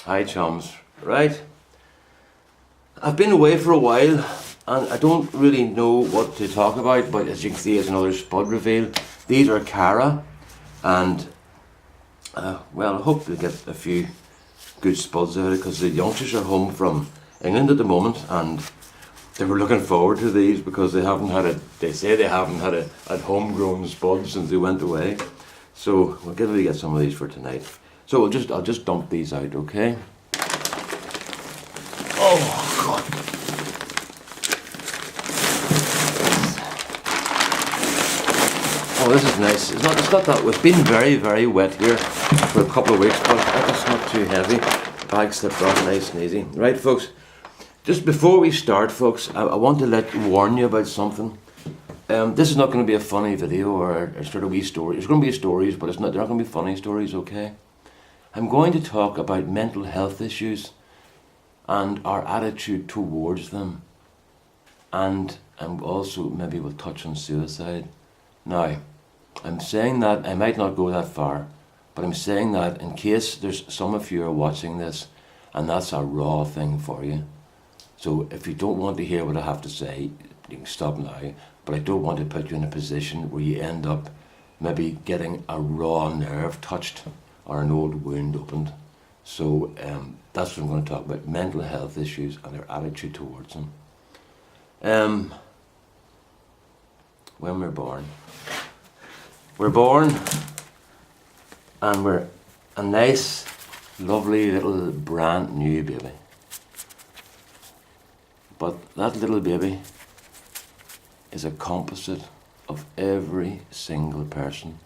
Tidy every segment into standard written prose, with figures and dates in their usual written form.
Hi chums. Right, I've been away for a while and I don't really know what to talk about, but as you can see, it's another spud reveal. These are Cara, and well, I hope to get a few good spuds out of it because the youngsters are home from England at the moment and they were looking forward to these because they say they haven't had a homegrown spud since they went away. So we'll get some of these for tonight. So I'll just dump these out, okay? Oh God! Oh, this is nice. It's not that. It's been very, very wet here for a couple of weeks, but it's not too heavy. The bag slipped off nice and easy. Right, folks. Just before we start, folks, I want to warn you about something. This is not going to be a funny video or a sort of wee story. There's going to be stories, but they're not going to be funny stories, okay? I'm going to talk about mental health issues and our attitude towards them. And also maybe we'll touch on suicide. Now, I'm saying that, I might not go that far, but I'm saying that in case there's some of you are watching this and that's a raw thing for you. So if you don't want to hear what I have to say, you can stop now, but I don't want to put you in a position where you end up maybe getting a raw nerve touched or an old wound opened. So that's what I'm going to talk about, mental health issues and their attitude towards them. When we're born and we're a nice, lovely little brand new baby. But that little baby is a composite of every single person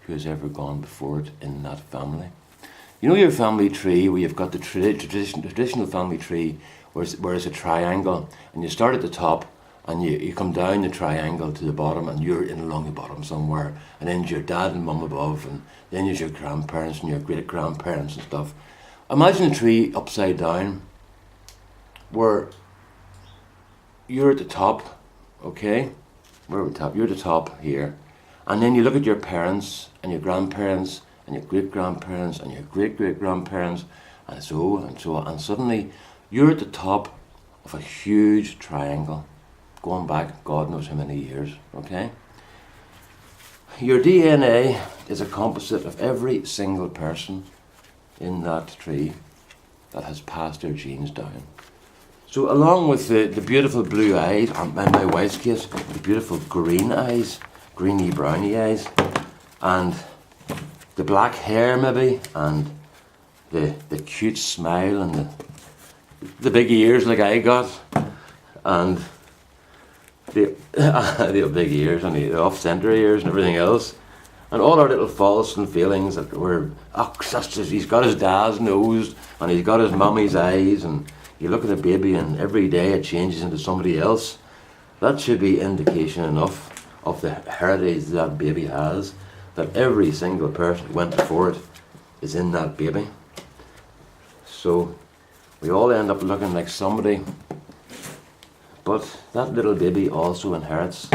who has ever gone before it in that family. You know your family tree where you've got the traditional family tree where it's a triangle and you start at the top and you come down the triangle to the bottom and you're in along the bottom somewhere, and then your dad and mum above, and then there's your grandparents and your great grandparents and stuff. Imagine a tree upside down where you're at the top, okay? We're at the top, you're at the top here. And then you look at your parents and your grandparents and your great grandparents and your great great grandparents and so on. And suddenly you're at the top of a huge triangle going back God knows how many years, okay? Your DNA is a composite of every single person in that tree that has passed their genes down. So along with the beautiful blue eyes, and in my wife's case, the beautiful green eyes, greeny browny eyes, and the black hair maybe, and the cute smile, and the big ears like I got, and the big ears and the off-centre ears and everything else, and all our little faults and feelings that were, he's got his dad's nose, and he's got his mummy's eyes, and you look at a baby and every day it changes into somebody else. That should be indication enough of the heritage that baby has, that every single person who went before it is in that baby. So we all end up looking like somebody, but that little baby also inherits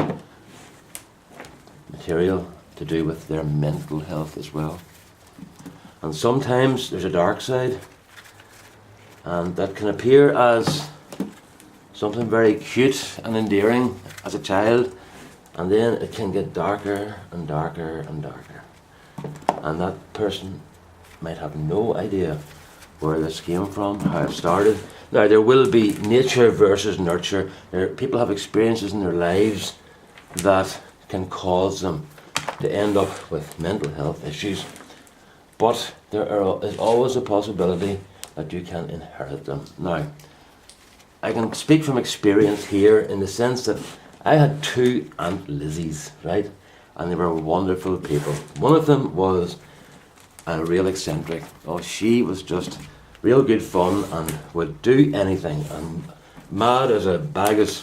material to do with their mental health as well. And sometimes there's a dark side, and that can appear as something very cute and endearing as a child, and then it can get darker and darker and darker. And that person might have no idea where this came from, how it started. Now, there will be nature versus nurture. People have experiences in their lives that can cause them to end up with mental health issues. But there is always a possibility that you can inherit them. Now, I can speak from experience here in the sense that I had two Aunt Lizzies, right? And they were wonderful people. One of them was a real eccentric. Oh, she was just real good fun and would do anything, and mad as a bag of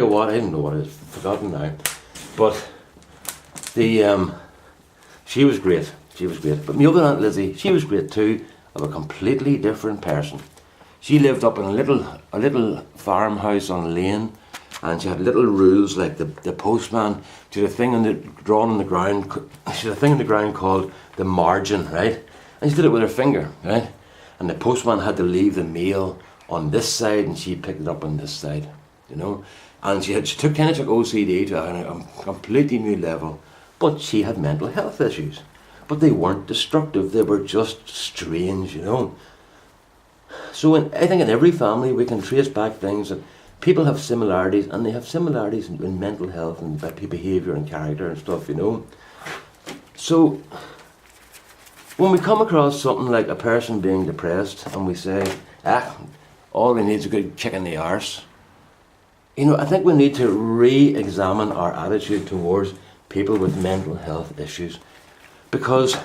what, I don't know what it is, forgotten now. But she was great. But my other Aunt Lizzie, she was great too, of a completely different person. She lived up in a little farmhouse on a lane, and she had little rules like the postman. She had a thing drawn on the ground. She had a thing on the ground called the margin, right? And she did it with her finger, right? and the postman had to leave the mail on this side and she picked it up on this side, you know. And she took OCD to a completely new level, but she had mental health issues. But they weren't destructive, they were just strange, you know. So I think in every family we can trace back things that people have similarities, and they have similarities in mental health and behaviour and character and stuff, you know. So when we come across something like a person being depressed and we say, all we need is a good kick in the arse, you know, I think we need to re-examine our attitude towards people with mental health issues, because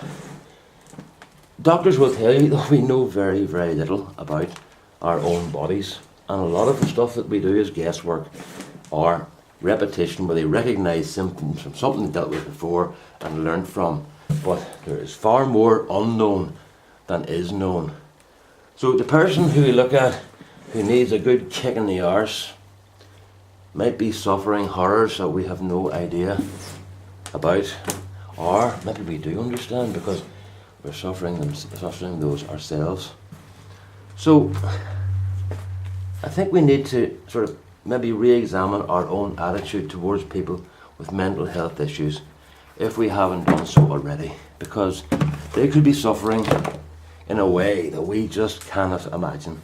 doctors will tell you that we know very, very little about our own bodies, and a lot of the stuff that we do is guesswork or repetition, where they recognise symptoms from something they dealt with before and learned from. But there is far more unknown than is known. So the person who we look at who needs a good kick in the arse might be suffering horrors that we have no idea about, or maybe we do understand because we're suffering those ourselves. So I think we need to sort of maybe re-examine our own attitude towards people with mental health issues, if we haven't done so already, because they could be suffering in a way that we just cannot imagine.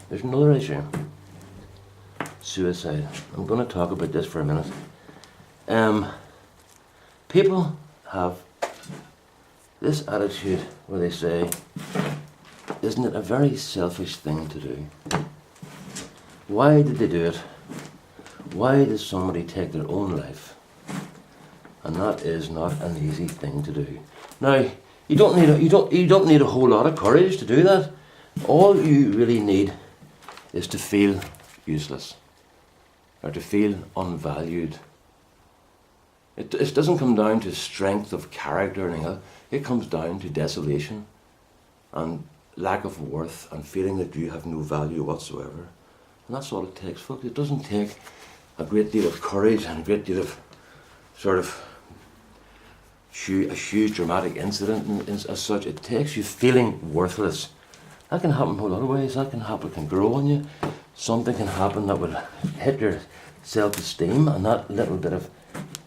There's another issue: suicide. I'm going to talk about this for a minute. People have this attitude where they say, isn't it a very selfish thing to do? Why did they do it? Why did somebody take their own life? And that is not an easy thing to do. Now, you don't need a whole lot of courage to do that. All you really need is to feel useless, or to feel unvalued. It doesn't come down to strength of character or anything else. It comes down to desolation and lack of worth and feeling that you have no value whatsoever. And that's all it takes, folks. It doesn't take a great deal of courage and a great deal of sort of a huge dramatic incident as such. It takes you feeling worthless. That can happen in a whole lot of ways. That can happen, can grow on you. Something can happen that will hit your self-esteem, and that little bit of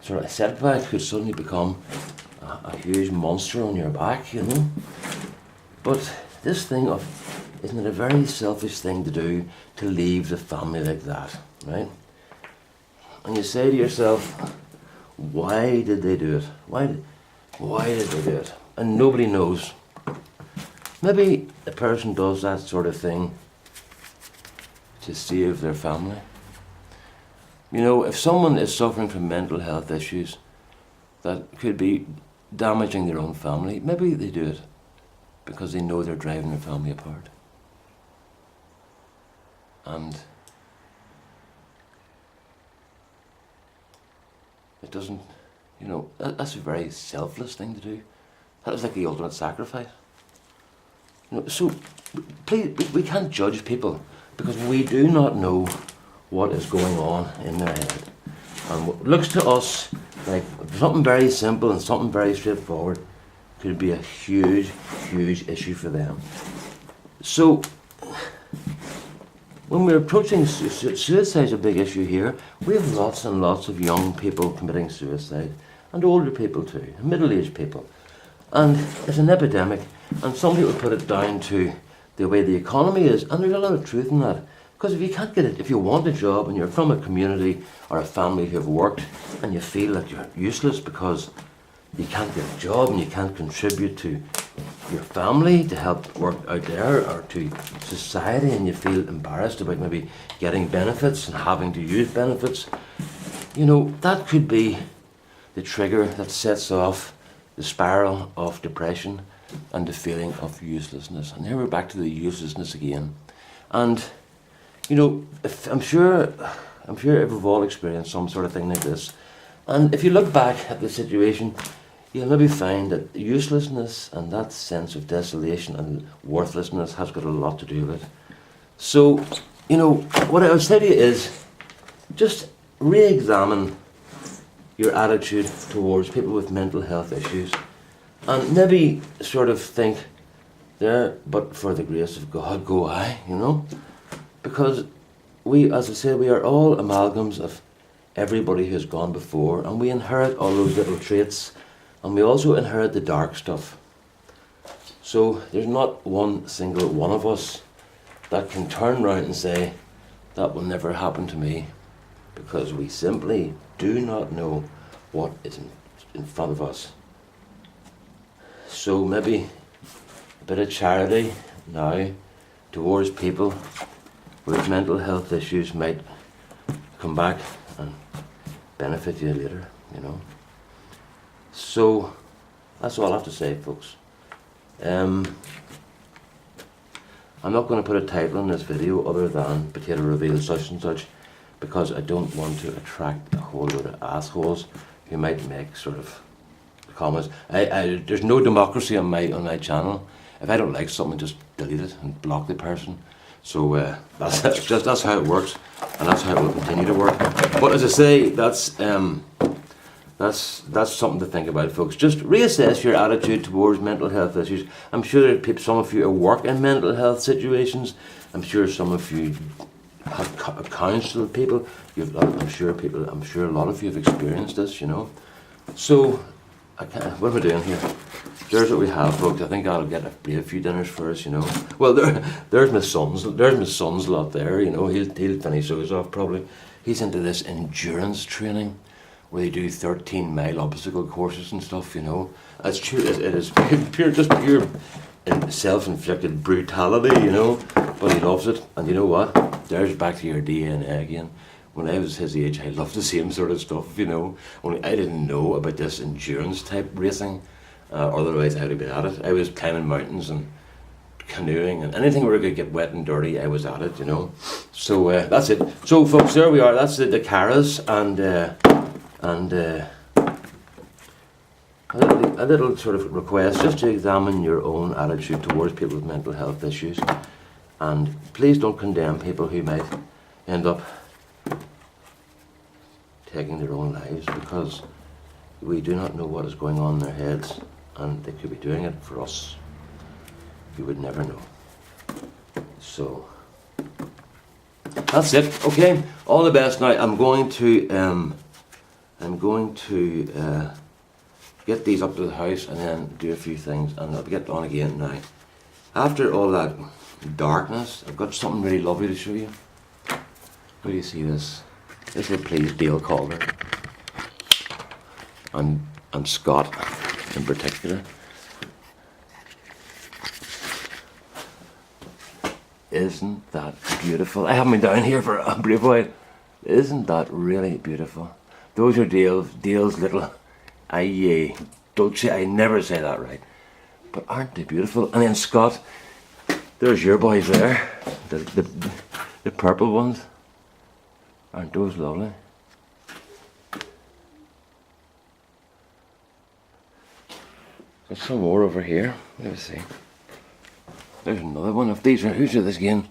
sort of a setback could suddenly become a huge monster on your back, you know. But this thing of, isn't it a very selfish thing to do to leave the family like that, right? And you say to yourself, why did they do it? Why did they do it? And nobody knows. Maybe a person does that sort of thing to save their family. You know, if someone is suffering from mental health issues that could be damaging their own family, maybe they do it because they know they're driving their family apart. And it doesn't, you know, that's a very selfless thing to do. That is like the ultimate sacrifice. You know, so please, we can't judge people because we do not know what is going on in their head. And what looks to us like something very simple and something very straightforward could be a huge, huge issue for them. So when we're approaching suicide is a big issue here. We have lots and lots of young people committing suicide, and older people too, and middle-aged people. And it's an epidemic, and some people put it down to the way the economy is, and there's a lot of truth in that. Because if you can't get it, if you want a job and you're from a community or a family who have worked and you feel that you're useless because you can't get a job and you can't contribute to your family to help work out there or to society, and you feel embarrassed about maybe getting benefits and having to use benefits, you know, that could be the trigger that sets off the spiral of depression and the feeling of uselessness. And here we're back to the uselessness again. And you know, I'm sure we've all experienced some sort of thing like this. And if you look back at the situation, you'll maybe find that uselessness and that sense of desolation and worthlessness has got a lot to do with it. So, you know, what I would say to you is just re-examine your attitude towards people with mental health issues And maybe sort of think, there, but for the grace of God go I, you know? Because we, as I say, we are all amalgams of everybody who's gone before, and we inherit all those little traits, and we also inherit the dark stuff. So there's not one single one of us that can turn around and say, that will never happen to me, because we simply do not know what is in front of us. So maybe a bit of charity now towards people with mental health issues might come back and benefit you later, you know. So that's all I have to say, folks. I'm not going to put a title on this video other than Potato Reveals such and such, because I don't want to attract a whole load of assholes who might make sort of comments. There's no democracy on my channel. If I don't like something, just delete it and block the person. So that's how it works, and that's how it will continue to work. But as I say, that's something to think about, folks. Just reassess your attitude towards mental health issues. I'm sure that some of you work in mental health situations. I'm sure some of you have counseled people. I'm sure a lot of you have experienced this, you know. So, what am I doing here? There's what we have, folks. I think I'll get a few dinners for us, you know. Well, there's my son's lot there, you know. He'll finish those off probably. He's into this endurance training, where they do 13-mile obstacle courses and stuff, you know. It's true, it is pure self-inflicted brutality, you know, but he loves it. And you know what? There's back to your DNA again. When I was his age, I loved the same sort of stuff, you know. Only I didn't know about this endurance type racing, otherwise I'd have been at it. I was climbing mountains and canoeing and anything where I could get wet and dirty, I was at it, you know. So that's it. So folks, there we are. That's the Caras, and a little sort of request just to examine your own attitude towards people with mental health issues, and please don't condemn people who might end up taking their own lives, because we do not know what is going on in their heads, and they could be doing it for us. You would never know. So that's it. Okay, all the best. Now I'm going to get these up to the house and then do a few things, and I'll get on again now. After all that darkness, I've got something really lovely to show you. Where do you see this? This will please Dale Calder and Scott in particular. Isn't that beautiful? I haven't been down here for a brief while. Isn't that really beautiful? Those are Dale's little Dolce. I never say that right. But aren't they beautiful? And then Scott, there's your boys there. The purple ones. Aren't those lovely? There's some more over here. Let me see. There's another one of these. Who's this again?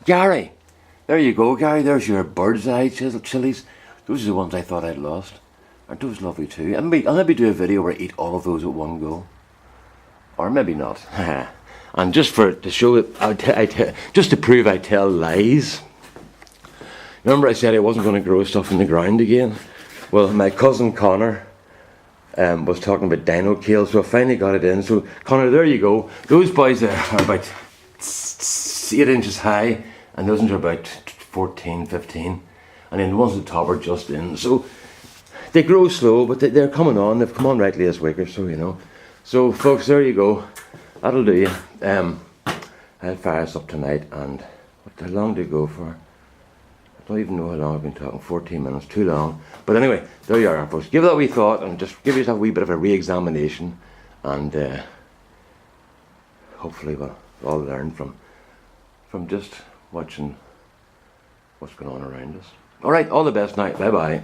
Gary! There you go, Gary. There's your bird's eye chilies. Those are the ones I thought I'd lost. Aren't those lovely too? I'll maybe do a video where I eat all of those at one go. Or maybe not. And just to show it, just to prove I tell lies. Remember I said I wasn't going to grow stuff in the ground again? Well, my cousin Connor was talking about dino kale, so I finally got it in. So Connor, there you go. Those boys there are about 8 inches high, and those ones are about 14, 15. And then the ones at the top are just in. So they grow slow, but they're coming on. They've come on rightly this week or so, you know. So folks, there you go. That'll do you. I'll fire us up tonight, and how long do you go for? I don't even know how long I've been talking. 14 minutes, too long. But anyway, there you are, folks. Give that a wee thought and just give yourself a wee bit of a re-examination, and hopefully we'll all learn from just watching what's going on around us. Alright, all the best now. Bye bye.